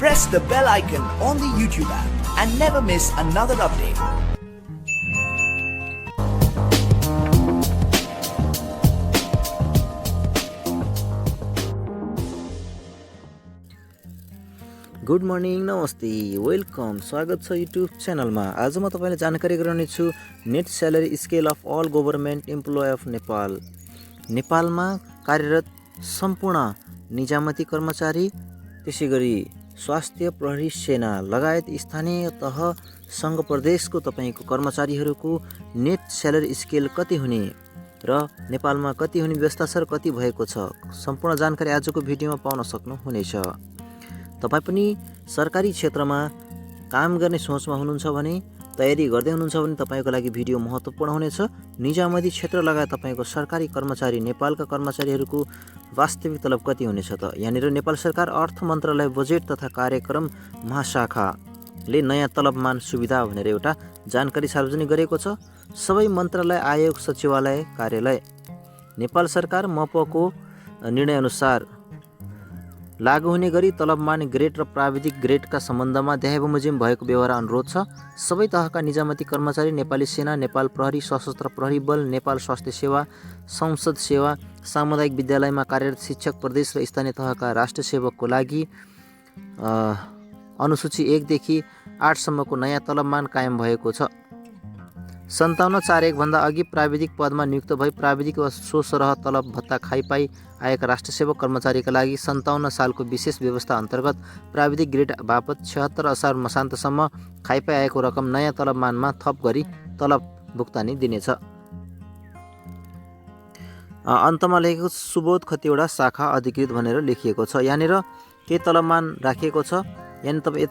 press the bell icon on the YouTube app and never miss another update. Good morning, नमस्ते, welcome, स्वागत छ YouTube च्यानलमा। आज म तपाईँलाई जानकारी गराउनेछु net salary scale of all government employee of Nepal. नेपालमा कार्यरत सम्पूर्ण निजामती कर्मचारी, त्यसै गरी स्वास्थ्य, प्रहरी, सेना लगायत स्थानीय तह सङ्घ प्रदेशको तपाईँको कर्मचारीहरूको नेट स्यालेरी स्केल कति हुने र नेपालमा कति हुने व्यवस्था छ र कति भएको छ, सम्पूर्ण जानकारी आजको भिडियोमा पाउन सक्नुहुनेछ। तपाईँ पनि सरकारी क्षेत्रमा काम गर्ने सोचमा हुनुहुन्छ भने, तयारी गर्दै हुनुहुन्छ भने तपाईँको लागि भिडियो महत्त्वपूर्ण हुनेछ। निजामती क्षेत्र लगायत तपाईँको सरकारी कर्मचारी, नेपालका कर्मचारीहरूको वास्तविक तलब कति हुनेछ त? यहाँनिर नेपाल सरकार अर्थ मन्त्रालय बजेट तथा कार्यक्रम महाशाखाले नयाँ तलबमान सुविधा भनेर एउटा जानकारी सार्वजनिक गरेको छ। सबै मन्त्रालय, आयोग, सचिवालय, कार्यालय नेपाल सरकार मपको निर्णयअनुसार लागू हुने गरी तलबमान ग्रेड र प्राविधिक ग्रेडका सम्बन्धमा देहाबमोजिम भएको व्यवहार अनुरोध छ। सबै तहका निजामती कर्मचारी, नेपाली सेना, नेपाल प्रहरी, सशस्त्र प्रहरी बल, नेपाल स्वास्थ्य सेवा, संसद सेवा, सामुदायिक विद्यालयमा कार्यरत शिक्षक, प्रदेश र स्थानीय तहका राष्ट्र सेवकको लागि अनुसूची 1 देखि 8 सम्मको नयाँ तलबमान कायम भएको छ। 57(4)(1) भन्दा अघि प्राविधिक पदमा नियुक्त भई प्राविधिक वा सोसरह तलब भत्ता खाइपाई आएका राष्ट्र सेवक कर्मचारीका लागि 57 सालको विशेष व्यवस्था अन्तर्गत प्राविधिक ग्रेड बापत 76 असार मसान्तसम्म खाइपाई आएको रकम नयाँ तलबमानमा थप गरी तलब भुक्तानी दिनेछ। अन्तमा लेखेको सुबोध खतिवडा शाखा अधिकृत भनेर लेखिएको छ। यहाँनिर के तलबमान राखिएको छ? यानि तपाईँ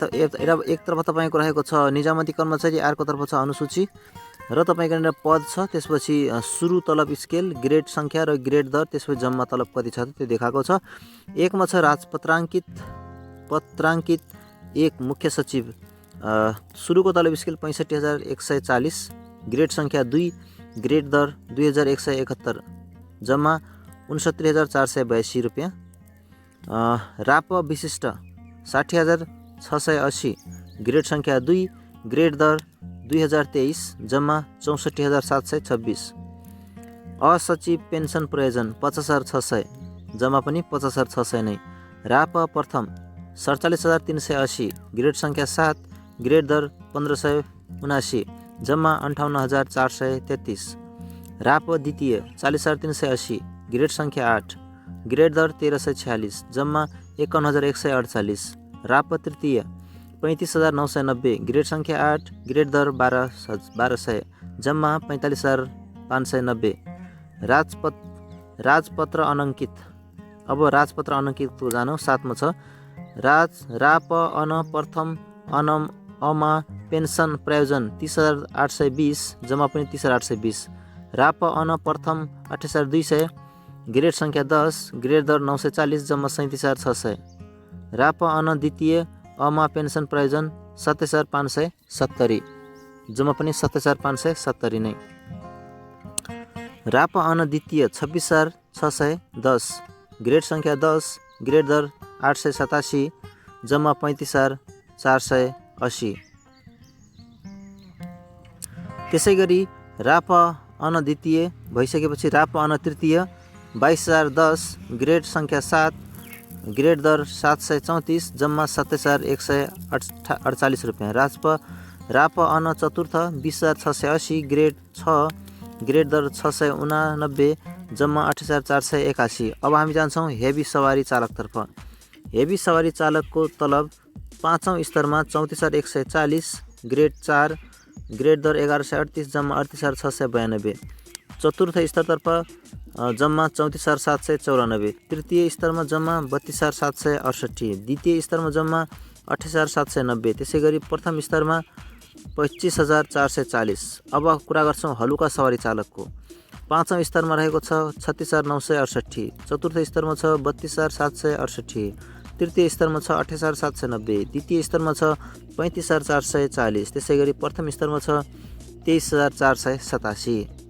एकतर्फ तपाईँको रहेको छ निजामती कर्मचारी, अर्कोतर्फ छ अनुसूची र तपाईँको यहाँनिर पद छ। त्यसपछि सुरु तलब स्केल, ग्रेड सङ्ख्या र ग्रेड दर, त्यसपछि जम्मा तलब कति छ त्यो देखाएको छ। एकमा छ राजपत्राङ्कित 1 मुख्य सचिव, सुरुको तलब स्केल 65,140, ग्रेड सङ्ख्या 2, ग्रेड दर 2,171, जम्मा 69,482 रुपियाँ। राप विशिष्ट 60,680, ग्रेड सङ्ख्या 2, ग्रेड दर 2023, जम्मा 64,726। असचिव पेन्सन प्रयोजन 50,600, जम्मा पनि 50,600 नै। राप प्रथम 47,380, ग्रेड सङ्ख्या 7, ग्रेड दर 1579, जम्मा 58,433। राप द्वितीय 40,380, ग्रेड सङ्ख्या 8, ग्रेड दर 1346, जम्मा 51,148। राप तृतीय 35,990, ग्रेड सङ्ख्या 8, ग्रेड दर 1200, जम्मा 45,590। राजपत्र अनङ्कित, अब राजपत्र अनङ्कितको जानु 7मा छ। राप अन प्रथम अमा पेन्सन प्रयोजन 30,820, जम्मा पनि 30,820। राप अन प्रथम 28,200, ग्रेड सङ्ख्या 10, ग्रेड दर 940, जम्मा 37,600। राप अन द्वितीय अमा पेन्सन प्रयोजन 27,570, जम्मा पनि 27,570 नै। राप अन द्वितीय 26,610, ग्रेड सङ्ख्या 10, ग्रेड दर 887, जम्मा 35,480। त्यसै गरी राप अन द्वितीय भइसकेपछि राप अन तृतीय 22,010, ग्रेड सङ्ख्या 7, ग्रेड दर 734, जम्मा 27,148 रुपियाँ। राप अन चतुर्थ 20,680, ग्रेड 6, ग्रेड दर 689, जम्मा 8,481। अब हामी जान्छौँ हेभी सवारी चालकतर्फ। हेभी सवारी चालकको तलब 5औँ स्तरमा 34,140, ग्रेड 4, ग्रेड दर 1138, जम्मा 38,692। चतुर्थ स्तरतर्फ जम्मा 34,794, तृतीय स्तरमा जम्मा 32,768, द्वितीय स्तरमा जम्मा 28,790, त्यसै गरी प्रथम स्तरमा 25,440। अब कुरा गर्छौँ हलुका सवारी चालकको। 5औँ स्तरमा रहेको छ 36,968, चतुर्थ स्तरमा छ 32,768, तृतीय स्तरमा छ 28,790, द्वितीय स्तरमा छ 35,440, त्यसै गरी प्रथम स्तरमा छ 23,487।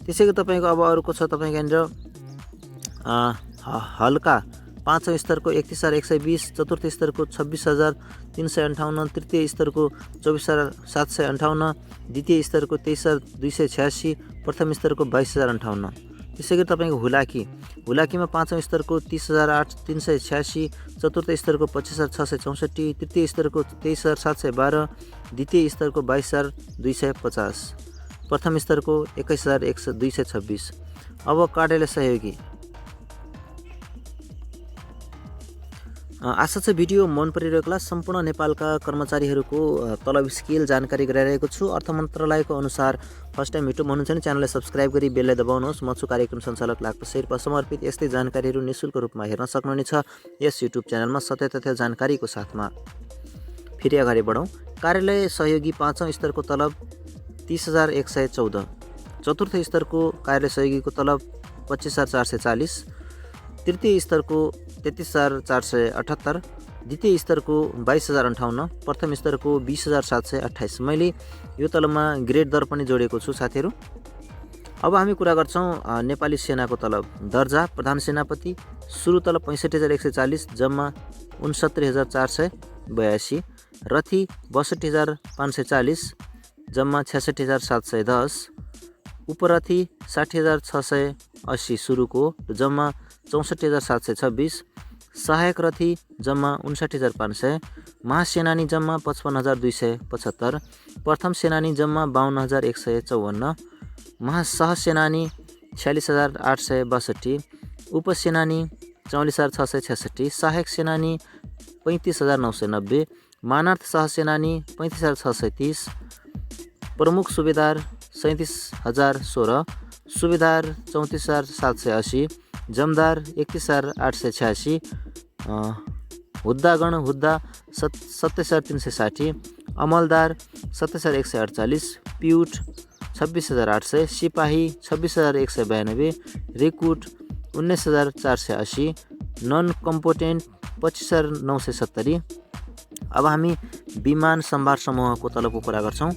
त्यसै गरी तपाईँको अब अरूको छ तपाईँको यहाँनिर हल्का पाँचौँ स्तरको 31,120, चतुर्थ स्तरको 26,358, तृतीय स्तरको 24,758, द्वितीय स्तरको 23,286, प्रथम स्तरको 22,058। त्यसै गरी तपाईँको हुलाकीमा पाँचौँ स्तरको 30,386, चतुर्थ स्तरको 25,664, तृतीय स्तरको 23,712, द्वितीय स्तरको 22,250, प्रथम स्तरको 21,226। अब कार्यालय सहयोगी। आशा छ भिडियो मन परिरहेको होला। सम्पूर्ण नेपालका कर्मचारीहरूको तलब स्केल जानकारी गराइरहेको छु। अर्थ मन्त्रालयको अनुसार फर्स्ट टाइम युट्युब हुनुहुन्छ भने च्यानललाई सब्सक्राइब गरी बेललाई दबाउनुहोस्। म छु कार्यक्रम सञ्चालक लाक्पा शेर्पा। समर्पित यस्तै जानकारीहरू निःशुल्क रूपमा हेर्न सक्नुहुनेछ यस युट्युब च्यानलमा सत्य तथ्य जानकारीको साथमा। फेरि अगाडि बढौँ। कार्यालय सहयोगी पाँचौँ स्तरको तलब 30,114, चतुर्थ स्तरको कार्यालय सहयोगीको तलब 25,440, तृतीय स्तरको 33,478, द्वितीय स्तरको 22,058, प्रथम स्तरको 20,728। मैले यो तलबमा ग्रेड दर पनि जोडेको छु साथीहरू। अब हामी कुरा गर्छौँ नेपाली सेनाको तलब। दर्जा प्रधान सेनापति, सुरु तलब 65,140, जम्मा 69,482। रथी 62,540, जम्मा 66,710। उपरथी 60,680 सुरुको, जम्मा 64,726। सहायक रथी जम्मा 59,500। महासेनानी जम्मा 55,275। प्रथम सेनानी जम्मा 52,154। सहसेनानी 46,862। उपसेनानी 44,666। सहायक सेनानी 35,990। मानार्थ सहसेनानी 35,630। प्रमुख सुबेदार 37,016। सुबेदार 34,780। जमदार 31,886। हुद्दागण हुद्दा 27,360। अमलदार 27,148। पिउट 26,800। सिपाही 26,192। रेकुट 19,480। नन कम्पोटेन्ट 25,970। अब हामी विमान सम्भार समूहको तलबको कुरा गर्छौँ।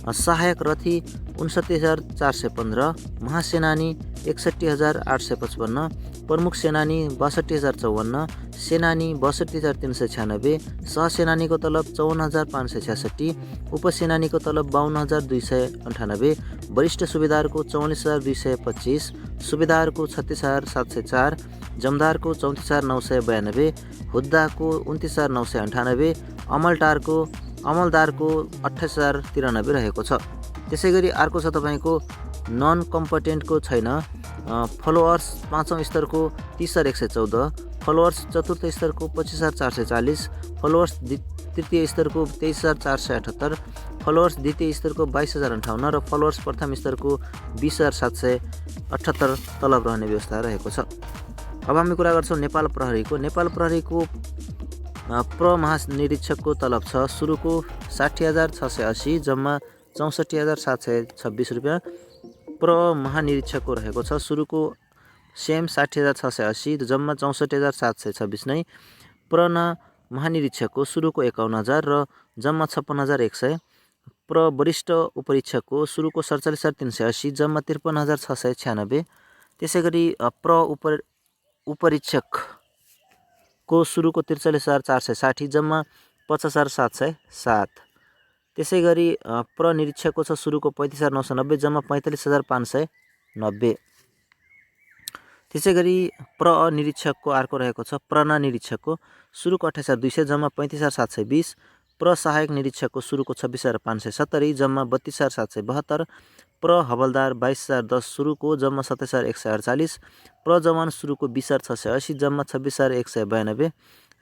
सहायक रथी 59,415। महासेनानी 61,855। प्रमुख सेनानी 62,054। सेनानी 62,396। सहसेनानीको तलब 54,566। उपसेनानीको तलब 52,298। वरिष्ठ सुबेदारको 44,225। सुबेदारको 36,704। जमदारको 34,992। हुद्दाको 29,998। अमलदारको 28,093 रहेको छ। त्यसै गरी अर्को छ तपाईँको नन कम्पटेन्टको छैन। फलोअर्स पाँचौँ स्तरको 30,114। फलोअर्स चतुर्थ स्तरको 25,440। फलोअर्स तृतीय स्तरको 23,478। फलोअर्स द्वितीय स्तरको 22,058 र फलोअर्स प्रथम स्तरको 20,778 तलब रहने व्यवस्था रहेको छ। अब हामी कुरा गर्छौँ नेपाल प्रहरीको। नेपाल प्रहरीको प्रमहानिरीक्षकको तलब छ। सुरुको 60,680, जम्मा 64,726 रुपियाँ। प्रमहानिरीक्षकको रहेको छ। सुरुको सेम 60,680, जम्मा 64,726 नै। महानिरीक्षकको सुरुको 51,000 र जम्मा 56,100। वरिष्ठ उपरीक्षकको सुरुको 47,380, जम्मा 53,696। त्यसै गरी उपरीक्षकको सुरुको 43,460, जम्मा 50,707। त्यसै गरी प्रनिरीक्षकको छ सुरुको 35,990, जम्मा 45,590। त्यसै गरी प्रनिरीक्षकको अर्को रहेको छ प्रनानिरीक्षकको सुरुको 28,200, जम्मा 35,720। प्रसहायक निरीक्षकको सुरुको 26,570, जम्मा 32,772। प्रहवलदार 22,010 सुरुको, जम्मा 27,148। प्रजवान सुरुको 20,680, जम्मा 26,192।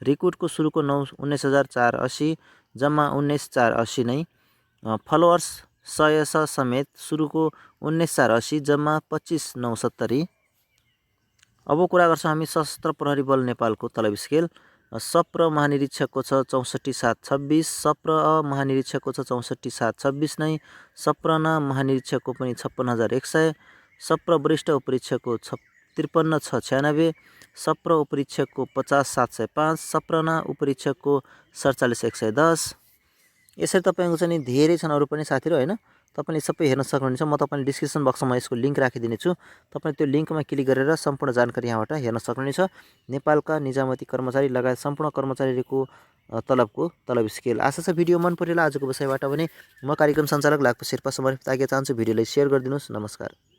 रिक्रुटको सुरुको 19,480, जम्मा 19,480 नै। फलोअर्स 100 समेत सुरुको 19,480, जम्मा 25,970। अब कुरा गर्छौँ हामी सशस्त्र प्रहरी बल नेपालको तलब स्केल। सप्र महानिरीक्षकको छ 64,726। सप्र महानिरीक्षकको छ 64,726 नै। सप्रना महानिरीक्षकको पनि 56,100। सप्र वरिष्ठ उपरीक्षकको 53,696। सप्र उपरीक्षकको 50,705। सप्रना उपरीक्षकको 47,110। यसरी तपाईँको चाहिँ नि धेरै छन् अरू पनि साथीहरू होइन, तपाईँले सबै हेर्न सक्नुहुनेछ। म तपाईँले डिस्क्रिप्सन बक्समा यसको लिङ्क राखिदिनेछु, तपाईँले त्यो लिङ्कमा क्लिक गरेर सम्पूर्ण जानकारी यहाँबाट हेर्न सक्नुहुनेछ। नेपालका निजामती कर्मचारी लगायत सम्पूर्ण कर्मचारीको तलब स्केल। आशा छ भिडियो मन परेला आजको विषयबाट भने। म कार्यक्रम सञ्चालक लाक्पा शेर्पा समर्पित आज्ञा चाहन्छु। भिडियोलाई सेयर गरिदिनुहोस्। नमस्कार।